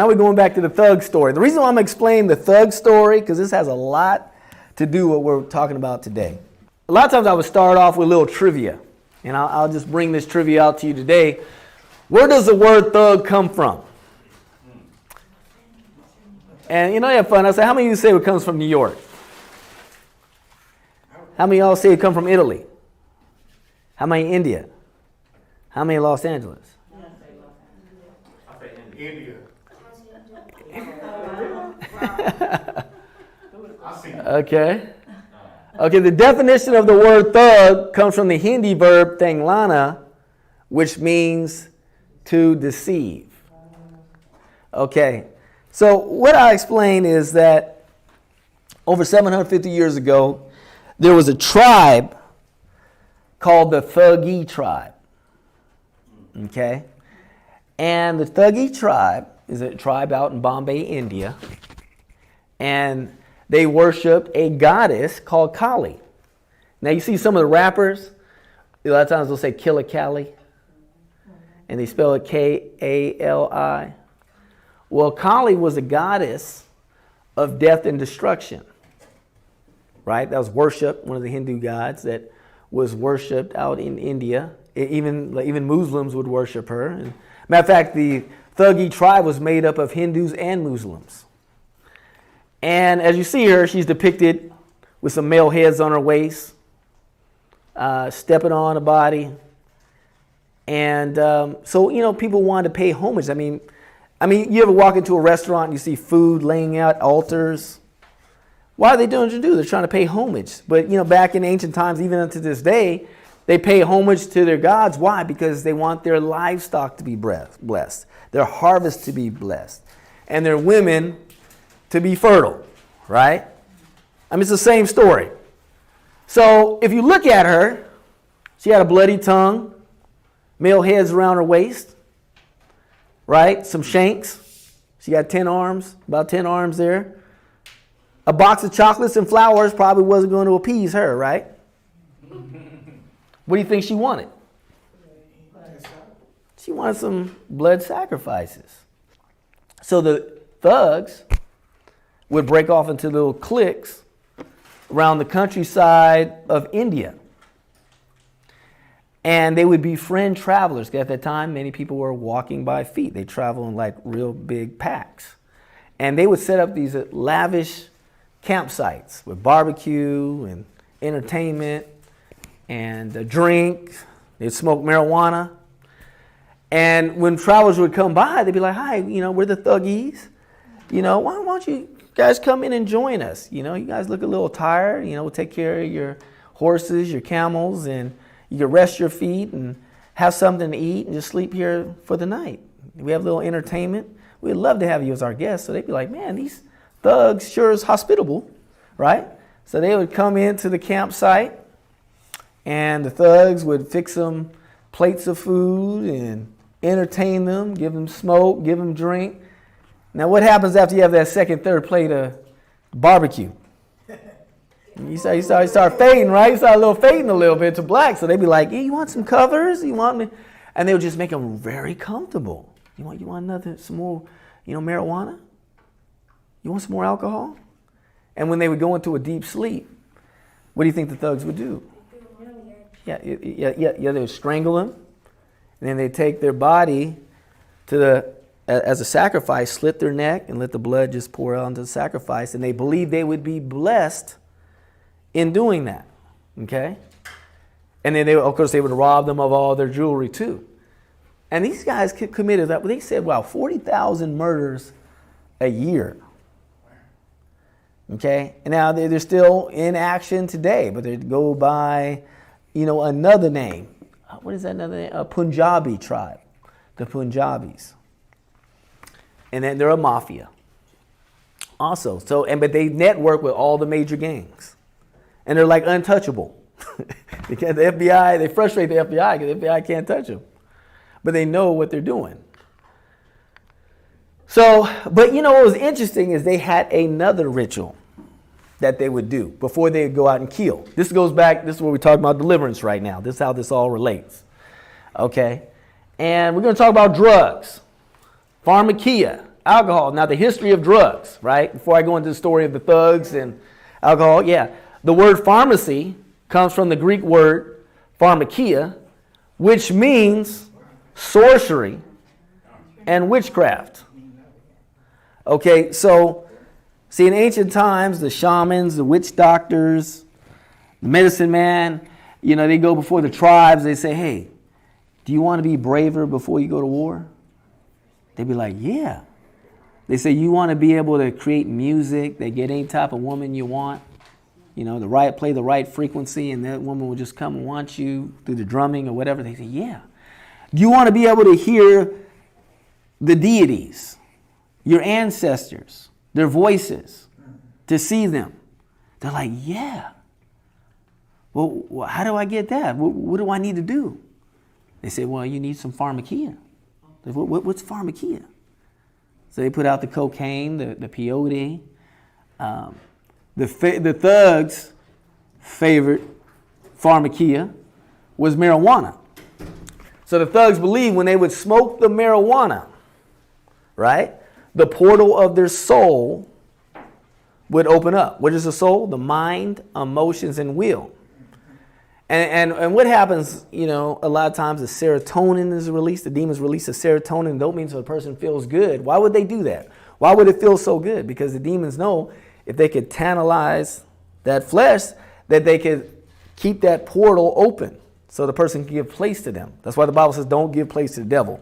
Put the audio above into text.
Now we're going back to the thug story. The reason why I'm explaining the thug story, because this has a lot to do with what we're talking about today. A lot of times I would start off with a little trivia, and I'll just bring this trivia out to you today. Where does the word thug come from? And you know, you have fun. I say, how many of you say it comes from New York? How many of y'all say it comes from Italy? How many India? How many Los Angeles? India. Okay. Okay, the definition of the word thug comes from the Hindi verb thanglana, which means to deceive. Okay, so what I explain is that over 750 years ago, there was a tribe called the Thuggee Tribe. Okay? And the Thuggee Tribe is a tribe out in Bombay, India. And they worshiped a goddess called Kali. Now you see some of the rappers, a lot of times they'll say Killer Kali. And they spell it K-A-L-I. Well, Kali was a goddess of death and destruction. Right? That was worship, one of the Hindu gods that was worshipped out in India. Even Muslims would worship her. And matter of fact, the Thuggee tribe was made up of Hindus and Muslims. And as you see her, she's depicted with some male heads on her waist, stepping on a body. And so, you know, people wanted to pay homage. I mean, you ever walk into a restaurant and you see food laying out, altars? Why are they doing what they do? They're trying to pay homage. But, you know, back in ancient times, even unto this day, they pay homage to their gods. Why? Because they want their livestock to be blessed, their harvest to be blessed, and their women to be fertile, right? I mean, it's the same story. So if you look at her, she had a bloody tongue, male heads around her waist, right? Some shanks. She got 10 arms, about 10 arms there. A box of chocolates and flowers probably wasn't going to appease her, right? What do you think she wanted? She wanted some blood sacrifices. So the thugs would break off into little cliques around the countryside of India. And they would befriend travelers. At that time, many people were walking by feet. They traveled in like real big packs. And they would set up these lavish campsites with barbecue and entertainment and a drink. They'd smoke marijuana. And when travelers would come by, they'd be like, hi, you know, we're the Thuggees. You know, why don't you guys come in and join us? You know, you guys look a little tired. You know, we'll take care of your horses, your camels, and you can rest your feet and have something to eat and just sleep here for the night. We have a little entertainment. We'd love to have you as our guests. So they'd be like, man, these thugs sure is hospitable, right? So they would come into the campsite, and the thugs would fix them plates of food and entertain them, give them smoke, give them drink. Now what happens after you have that second, third plate of barbecue? You start fading, right? You start fading a little bit to black. So they'd be like, hey, you want some covers? You want me? And they would just make them very comfortable. You want some more, marijuana? You want some more alcohol? And when they would go into a deep sleep, what do you think the thugs would do? Yeah, they would strangle them, and then they'd take their body as a sacrifice, slit their neck, and let the blood just pour out into the sacrifice, and they believed they would be blessed in doing that, okay? And then, of course, they would rob them of all their jewelry, too. And these guys committed that. They said, 40,000 murders a year. Okay? And now they're still in action today, but they go by, another name. What is that another name? A Punjabi tribe. The Punjabis. And then they're a mafia. Also. But they network with all the major gangs. And they're like untouchable. Because the FBI, they frustrate the FBI because the FBI can't touch them. But they know what they're doing. So, but what was interesting is they had another ritual that they would do before they would go out and kill. This goes back, this is where we're talking about deliverance right now. This is how this all relates. Okay? And we're going to talk about drugs. Pharmakia. Alcohol. Now, the history of drugs, right? Before I go into the story of the thugs and alcohol, yeah. The word pharmacy comes from the Greek word pharmakia, which means sorcery and witchcraft. Okay, so, see, in ancient times, the shamans, the witch doctors, the medicine man, you know, they go before the tribes. They say, hey, do you want to be braver before you go to war? They'd be like, yeah. They say, you want to be able to create music, they get any type of woman you want, you know, play the right frequency, and that woman will just come and want you through the drumming or whatever. They say, yeah. Do you want to be able to hear the deities, your ancestors, their voices, to see them? They're like, yeah. Well, how do I get that? What do I need to do? They say, well, you need some pharmakia. What's pharmakia? So they put out the cocaine, the peyote. The thugs' favorite pharmakia was marijuana. So the thugs believed when they would smoke the marijuana, right, the portal of their soul would open up. What is the soul? The mind, emotions, and will. And what happens, you know, a lot of times the serotonin is released, the demons release the serotonin, dopamine, so the person feels good. Why would they do that? Why would it feel so good? Because the demons know if they could tantalize that flesh, that they could keep that portal open so the person can give place to them. That's why the Bible says don't give place to the devil.